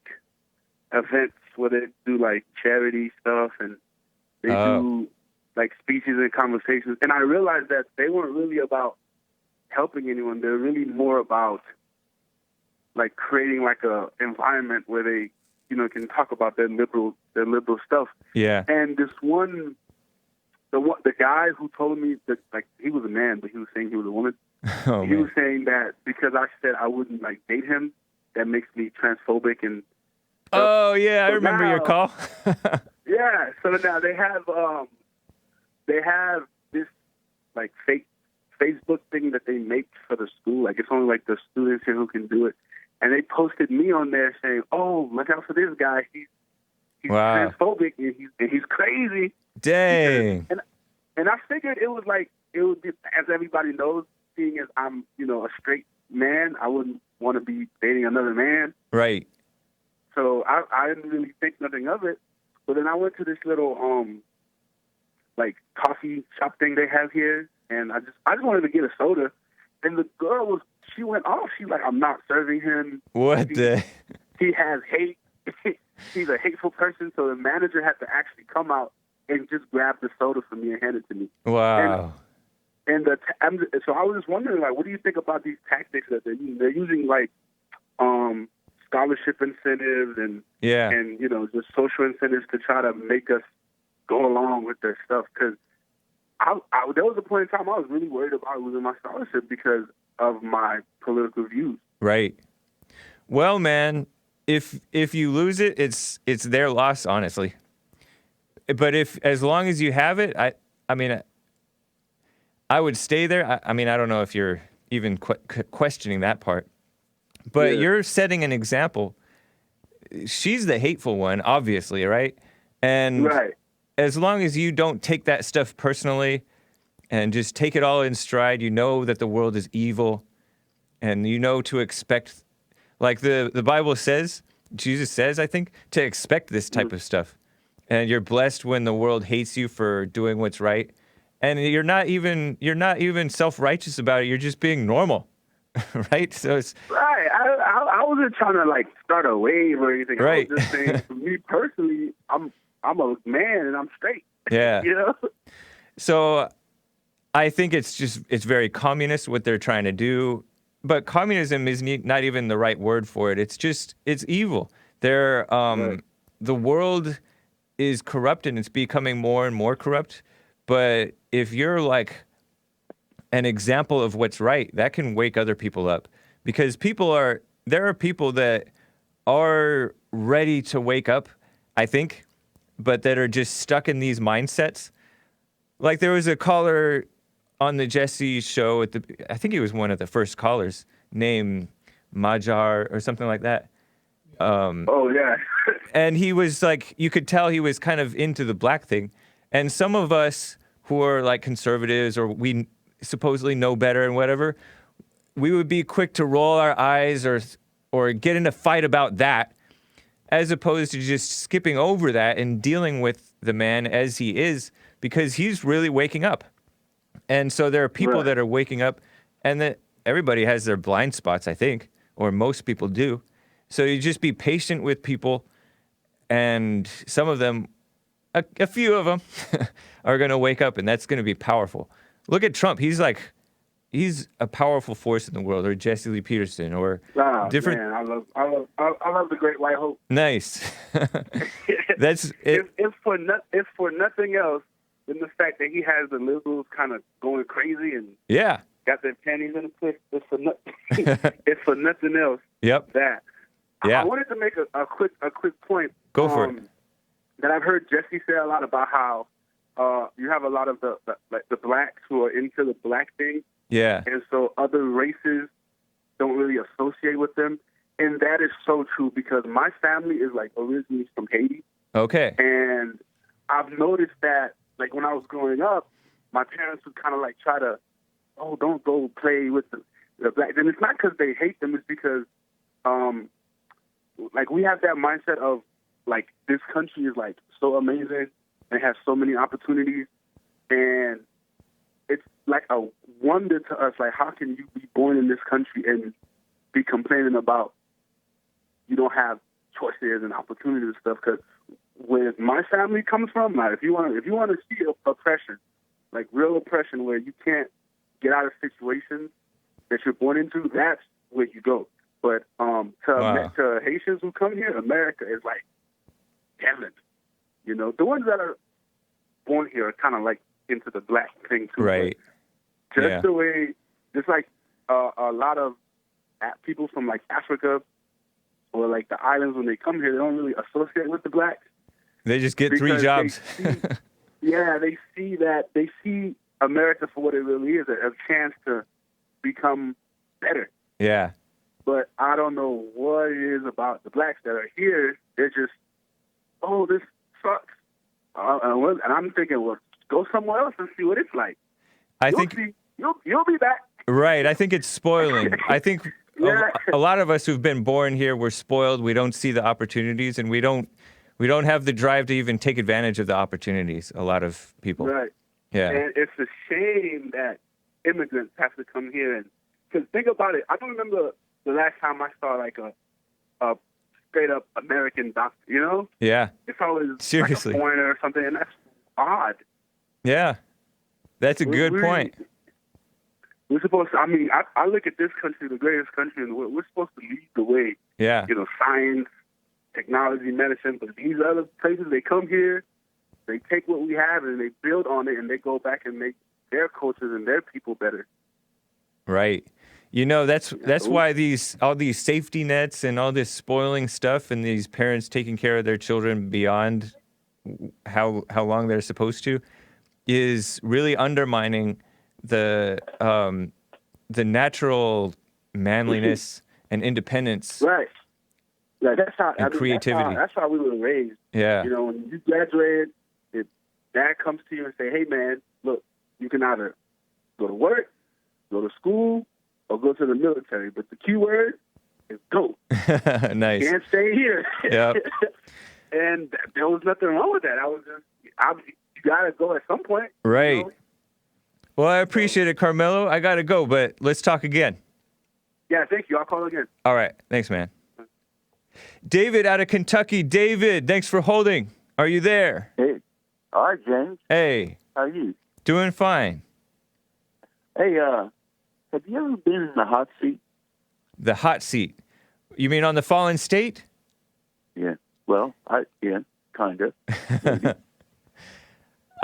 events where they do like charity stuff, and they do like speeches and conversations. And I realized that they weren't really about helping anyone. They're really more about like creating like a environment where they, can talk about their liberal stuff.
Yeah.
And this one, the guy who told me that, like, he was a man, but he was saying he was a woman. He was saying that because I said I wouldn't like date him, that makes me transphobic. And
oh yeah, I remember your call.
Yeah. So now they have this like fake Facebook thing that they make for the school. Like, it's only like the students here who can do it. And they posted me on there saying, "Oh, look out for this guy. He's transphobic and he's crazy."
Dang.
And I figured it would be, as everybody knows, seeing as I'm, a straight man, I wouldn't want to be dating another man.
Right.
So I didn't really think nothing of it. But then I went to this little like coffee shop thing they have here, and I just wanted to get a soda. And the girl she went off. She's like, "I'm not serving him. He has hate. He's a hateful person." So the manager had to actually come out and just grab the soda from me and hand it to me.
Wow.
So I was just wondering, like, what do you think about these tactics that they're using? They're using like scholarship incentives and just social incentives to try to make us go along with their stuff. Because there was a point in time I was really worried about losing my scholarship because of my political views. Right.
Well, man, if you lose it, it's their loss, honestly. But as long as you have it, I mean, I would stay there. I mean, I don't know if you're even questioning that part, but you're setting an example. She's the hateful one, obviously, right? And as long as you don't take that stuff personally and just take it all in stride, you know that the world is evil, and you know to expect, like the Bible says, Jesus says, I think, to expect this type of stuff. And you're blessed when the world hates you for doing what's right. And you're not even self-righteous about it. You're just being normal, right? So it's
right. I wasn't trying to like start a wave or anything.
Right.
I was just saying, for me personally, I'm a man and I'm straight.
Yeah.
You
So I think it's very communist what they're trying to do. But communism is not even the right word for it. It's evil. The world is corrupt and it's becoming more and more corrupt. But if you're like an example of what's right, that can wake other people up. Because there are people that are ready to wake up, I think, but that are just stuck in these mindsets. Like there was a caller on the Jesse show I think he was one of the first callers, named Majar or something like that. And he was like, you could tell he was kind of into the black thing. And some of us who are like conservatives or we supposedly know better and whatever, we would be quick to roll our eyes or get in a fight about that, as opposed to just skipping over that and dealing with the man as he is, because he's really waking up. And so there are people that are waking up, and that everybody has their blind spots, I think, or most people do. So you just be patient with people, and some of them, a few of them, are going to wake up, and that's going to be powerful. Look at Trump. He's a powerful force in the world, or Jesse Lee Peterson, or different.
Man, I love the Great White Hope.
Nice. That's it.
If for nothing else than the fact that he has the liberals kind of going crazy and got their panties in a twist. It's for nothing else.
Yep.
That.
Yeah.
I wanted to make a quick point.
Go for it.
That I've heard Jesse say a lot about how you have a lot of the blacks who are into the black thing.
Yeah.
And so other races don't really associate with them. And that is so true because my family is like originally from Haiti.
Okay.
And I've noticed that like when I was growing up, my parents would kind of like try to, don't go play with the blacks. And it's not because they hate them. It's because like we have that mindset of like this country is like so amazing and has so many opportunities. And it's like a wonder to us, like how can you be born in this country and be complaining about you don't have choices and opportunities and stuff? Because where my family comes from, like if you want to see oppression, like real oppression, where you can't get out of situations that you're born into, that's where you go. But to Haitians who come here, America is like heaven. You know, the ones that are born here are kind of like into the black thing too.
Right.
Just the way, just like a lot of people from like Africa or like the islands, when they come here, they don't really associate with the blacks.
They just get 3 jobs.
They see America for what it really is, a chance to become better.
Yeah.
But I don't know what it is about the blacks that are here. They're just, this sucks. And I'm thinking, well, go somewhere else and see what it's like. You'll be back.
Right. I think it's spoiling. I think a lot of us who've been born here, we're spoiled. We don't see the opportunities, and we don't have the drive to even take advantage of the opportunities. A lot of people.
Right.
Yeah.
And it's a shame that immigrants have to come here, and because think about it. I don't remember the last time I saw like a straight up American doctor. You know?
Yeah.
It's always
seriously
like a foreigner or something, and that's odd.
Yeah. That's a good point.
We're supposed to, I look at this country, the greatest country in the world. We're supposed to lead the way.
Yeah.
You know, science, technology, medicine. But these other places, they come here, they take what we have and they build on it, and they go back and make their cultures and their people better.
Right. You know, that's why all these safety nets and all this spoiling stuff and these parents taking care of their children beyond how long they're supposed to is really undermining the natural manliness and independence.
Right. Yeah, that's how
creativity.
That's how we were raised.
Yeah.
You know, when you graduated, if dad comes to you and say, "Hey, man, look, you can either go to work, go to school, or go to the military, but the key word is go."
Nice.
You can't stay here.
Yep.
And there was nothing wrong with that. You gotta go at some point.
Right.
You know?
Well, I appreciate it, Carmelo. I gotta go, but let's talk again.
Yeah, thank you. I'll call again.
All right. Thanks, man. David out of Kentucky. David, thanks for holding. Are you there?
Hey. All right, James.
Hey.
How are you?
Doing fine.
Hey, have you ever been in the hot seat?
The hot seat? You mean on the Fallen State?
Yeah. Well, kind of.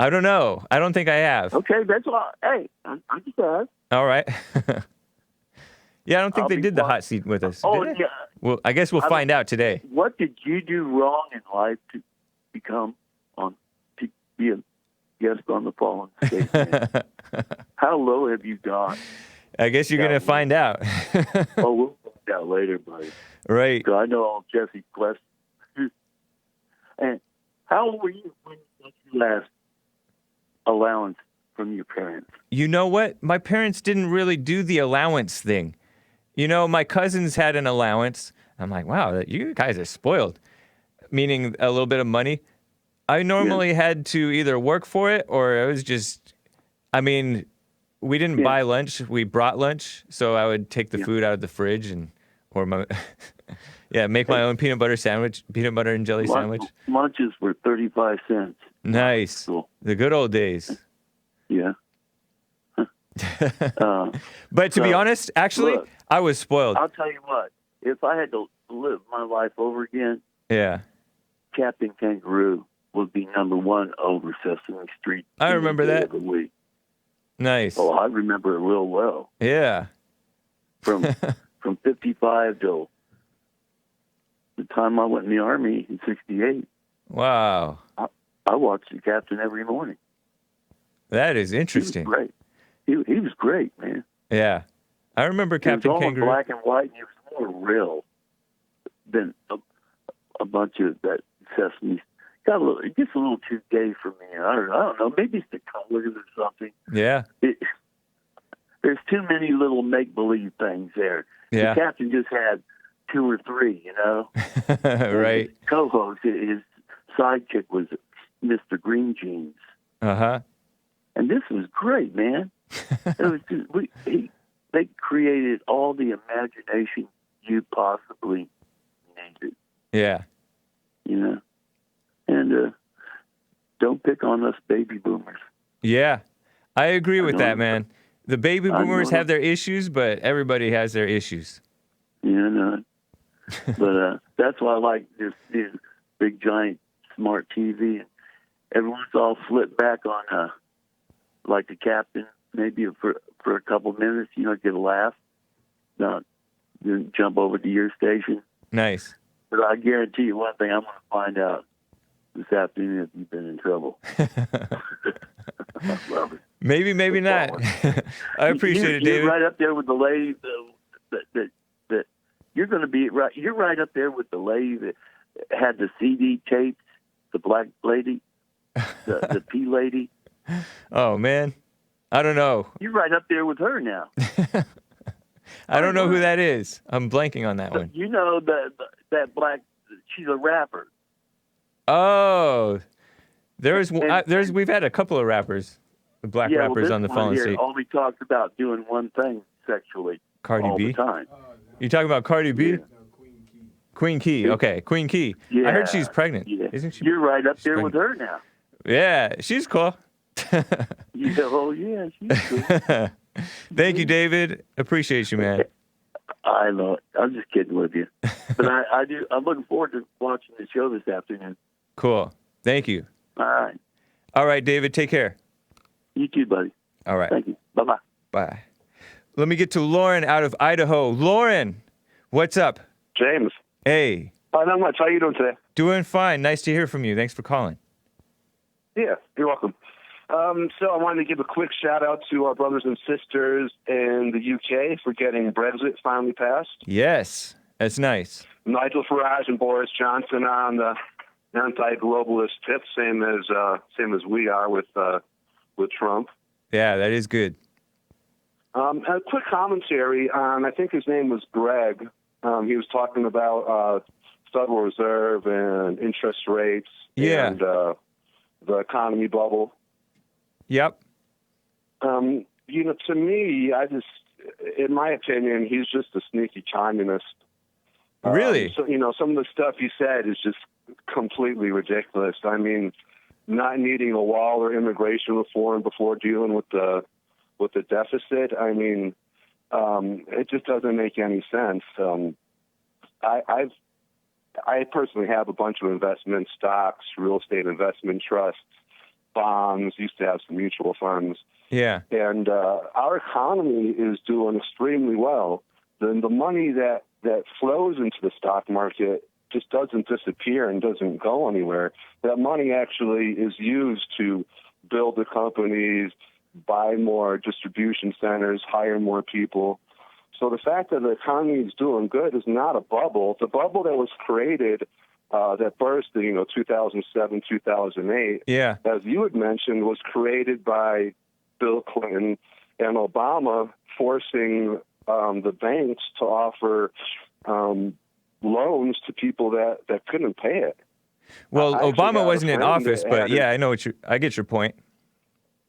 I don't know. I don't think I have.
Okay, that's all. Hey, I just asked.
All right. Yeah, I don't think they did the hot seat with us.
Oh, yeah.
Well, I guess we'll find out today.
What did you do wrong in life to be a guest on the Fallen State? Man? How low have you gone?
I guess you're going to find out.
Oh, we'll find out later, buddy.
Right.
So I know all Jesse's questions. And how old were you when you got your last allowance from your parents?
You know what? My parents didn't really do the allowance thing. You know, my cousins had an allowance. I'm like, wow, you guys are spoiled. Meaning a little bit of money. I normally had to either work for it or it was just, we didn't buy lunch. We brought lunch. So I would take the food out of the fridge or make my own peanut butter and jelly sandwich.
Lunches were 35 cents.
Nice.
Cool.
The good old days.
Yeah.
But to be honest, actually,
look,
I was spoiled.
I'll tell you what. If I had to live my life over again, Captain Kangaroo would be number one over Sesame Street.
I remember that.
Every week.
Nice.
Oh, I remember it real well.
Yeah.
From 55 till the time I went in the Army in 68.
Wow.
I watched the Captain every morning.
That is interesting.
He was great. He was great, man.
Yeah. I remember Captain
Kangaroo.
Kangaroo.
It was all black and white, and he was more real than a bunch of that Sesame. It gets a little too gay for me. I don't know. Maybe it's the colors or something.
Yeah.
There's too many little make-believe things there.
Yeah.
The Captain just had 2 or 3, you know?
Right.
His co-host, his sidekick was Mr. Green Jeans.
Uh-huh.
And this was great, man. It was they created all the imagination you possibly needed.
Yeah.
You know? And don't pick on us baby boomers.
Yeah. I agree with that, man. The baby boomers have their issues, but everybody has their issues.
Yeah, no. But that's why I like this big, giant, smart TV. And everyone's all flipped back on, like the Captain, maybe for a couple minutes, you know, get a laugh. Then jump over to your station.
Nice.
But I guarantee you one thing, I'm going to find out this afternoon if you've been in trouble. I love it.
Maybe not. I appreciate it, David.
You're right up there with the lady that you're going to be right. You're right up there with the lady that had the CD tapes, the black lady, the P lady.
Oh man, I don't know.
You're right up there with her now.
I don't know who that is. I'm blanking on that one.
You know that black. She's a rapper.
Oh, we've had a couple of rappers, black rappers on the phone.
Here only talks about doing one thing sexually.
Cardi
all
B.
The time.
You talking about Cardi B?
Yeah.
Queen Key. Okay, Queen Key.
Yeah.
I heard she's pregnant.
Yeah.
Isn't she?
You're right up there
pregnant.
with her now.
Yeah, she's cool.
Yeah, oh yeah, she's cool.
Thank you, David. Appreciate you, man.
I know. I'm just kidding with you, but I do. I'm looking forward to watching the show this afternoon.
Cool. Thank you.
All right.
All right, David. Take care.
You too, buddy.
All right.
Thank you. Bye-bye.
Bye. Let me get to Lauren out of Idaho. Lauren, what's up?
James.
Hey.
Not much. How you doing today?
Doing fine. Nice to hear from you. Thanks for calling.
Yeah, you're welcome. So I wanted to give a quick shout out to our brothers and sisters in the UK for getting Brexit finally passed.
Yes, that's nice.
Nigel Farage and Boris Johnson on the anti-globalist tip, same as we are with Trump.
Yeah, that is good.
A quick commentary on, I think his name was Greg. He was talking about Federal Reserve and interest rates and the economy bubble.
Yep.
To me, in my opinion, he's just a sneaky communist.
Really?
So, some of the stuff he said is just completely ridiculous. I mean, not needing a wall or immigration reform before dealing with the deficit. I mean, it just doesn't make any sense. I personally have a bunch of investment stocks, real estate investment trusts, bonds, used to have some mutual funds.
Yeah.
And our economy is doing extremely well. Then the money that flows into the stock market just doesn't disappear and doesn't go anywhere. That money actually is used to build the companies, buy more distribution centers, hire more people. So the fact that the economy is doing good is not a bubble. The bubble that was created, that burst in 2007, 2008, as you had mentioned, was created by Bill Clinton and Obama forcing the banks to offer loans to people that couldn't pay it.
Well, Obama wasn't in office, but yeah, I get your point.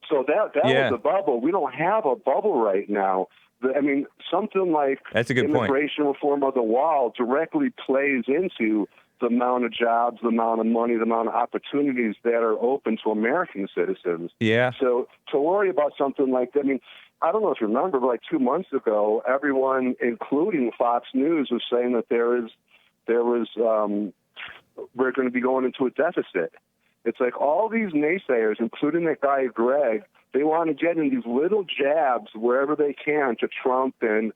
So that was a bubble. We don't have a bubble right now. I mean, something like
that's a good
immigration reform of the wall directly plays into the amount of jobs, the amount of money, the amount of opportunities that are open to American citizens.
Yeah.
So to worry about something like that, I mean, I don't know if you remember, but like 2 months ago, everyone, including Fox News, was saying that we're going to be going into a deficit. It's like all these naysayers, including that guy Greg, they want to get in these little jabs wherever they can to Trump and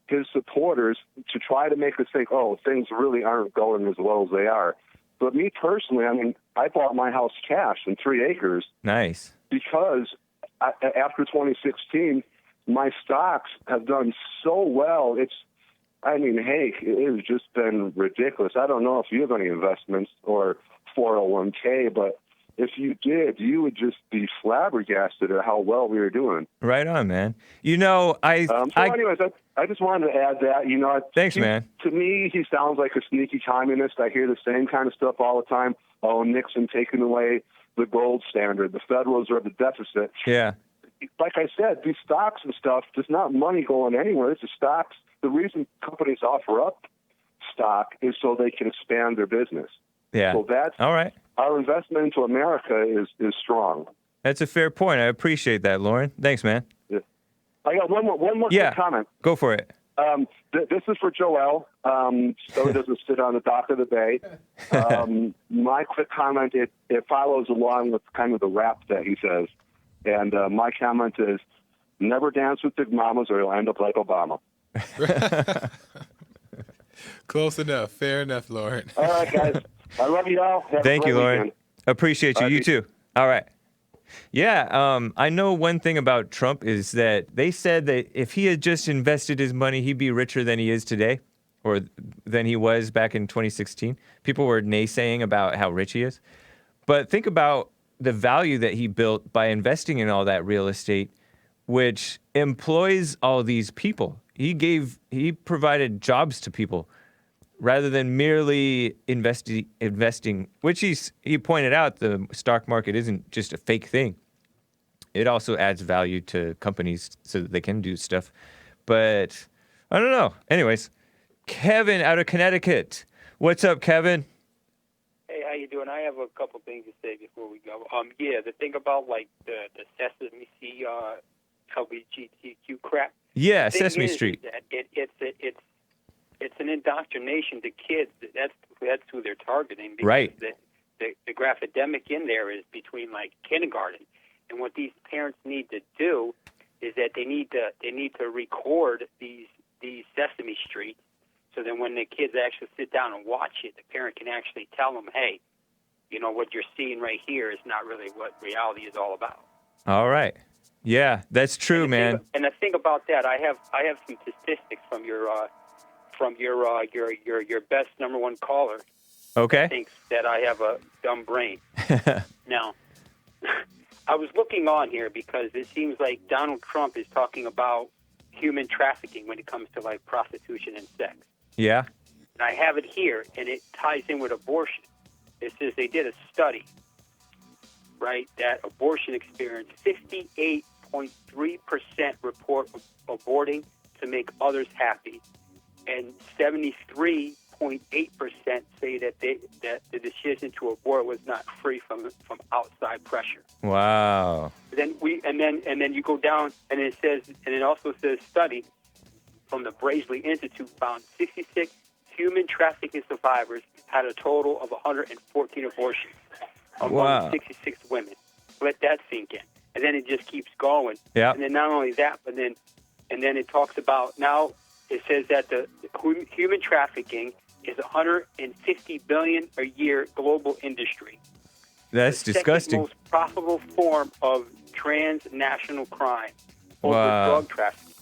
his supporters to try to make us think, oh, things really aren't going as well as they are. But me personally, I mean, I bought my house cash in 3 acres.
Nice.
Because after 2016, my stocks have done so well. Hake, it has just been ridiculous. I don't know if you have any investments or 401k, but if you did, you would just be flabbergasted at how well we were doing.
Right on, man. You know,
anyways, I just wanted to add that. You know,
thanks, man.
To me, he sounds like a sneaky communist. I hear the same kind of stuff all the time. Oh, Nixon taking away the gold standard, the Federal Reserve, the deficit.
Yeah.
Like I said, these stocks and stuff, there's not money going anywhere. It's the stocks. The reason companies offer up stock is so they can expand their business.
Yeah.
So that's
all right.
Our investment into America is strong.
That's a fair point. I appreciate that, Lauren. Thanks, man.
Yeah. I got one more quick comment.
Go for it.
This is for Joel, so he doesn't sit on the dock of the bay. My quick comment, it follows along with kind of the rap that he says. And my comment is, never dance with big mamas or you'll end up like Obama.
Close enough. Fair enough, Lauren.
All right, guys. I love you all.
Thank you, Lauren.
Weekend.
Appreciate you. You too. All right. Yeah, I know one thing about Trump is that they said that if he had just invested his money, he'd be richer than he is today, or than he was back in 2016. People were naysaying about how rich he is. But think about the value that he built by investing in all that real estate, which employs all these people. He provided jobs to people rather than merely investing, which he pointed out the stock market isn't just a fake thing. It also adds value to companies so that they can do stuff. But I don't know. Anyways, Kevin out of Connecticut. What's up, Kevin?
Hey, how you doing? I have a couple things to say before we go. The thing about like the Sesame LGBTQ crap.
Yeah, Sesame Street.
It's an indoctrination to kids. That's who they're targeting. Because
right.
The graphedemic in there is between like kindergarten, and what these parents need to do is that they need to record these Sesame Street, so then when the kids actually sit down and watch it, the parent can actually tell them, hey, you know what you're seeing right here is not really what reality is all about.
All right. Yeah, that's true, man.
And the thing about that, I have some statistics from your best number one caller.
Okay.
Thinks that I have a dumb brain. Now, I was looking on here because it seems like Donald Trump is talking about human trafficking when it comes to like prostitution and sex.
Yeah.
And I have it here, and it ties in with abortion. It says they did a study, right, that abortion experienced 58.3% report aborting to make others happy, and 73.8% say that the decision to abort was not free from outside pressure.
Wow.
Then you go down, and it says, and it also says study from the Brazeley Institute found 66 human trafficking survivors had a total of 114 abortions among 66 women. Let that sink in. And then it just keeps going.
Yeah.
And then not only that, but then it talks about now it says that the human trafficking is $150 billion a year global industry.
That's
the
disgusting.
Most profitable form of transnational crime over drug trafficking.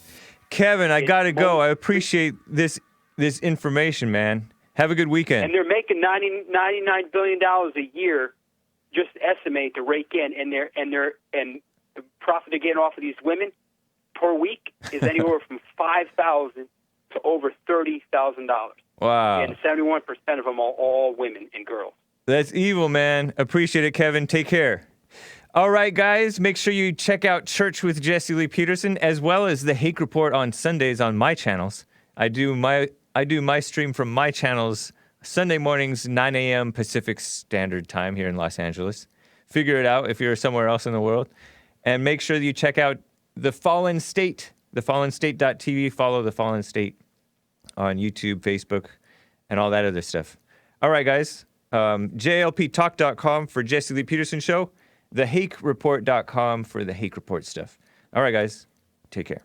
Kevin, I gotta go. I appreciate this information, man. Have a good weekend.
And they're making $99 billion a year, just estimate to rake in, and the profit they're getting off of these women per week is anywhere from $5,000 to over $30,000.
Wow.
And 71% of them are all women and girls.
That's evil, man. Appreciate it, Kevin. Take care. All right, guys, make sure you check out Church with Jesse Lee Peterson as well as the Hake Report on Sundays on my channels. I do my stream from my channels Sunday mornings, 9 a.m. Pacific Standard Time here in Los Angeles. Figure it out if you're somewhere else in the world. And make sure that you check out The Fallen State, thefallenstate.tv. Follow The Fallen State on YouTube, Facebook, and all that other stuff. All right, guys. JLPtalk.com for Jesse Lee Peterson Show. TheHakeReport.com for the Hake Report stuff. All right, guys. Take care.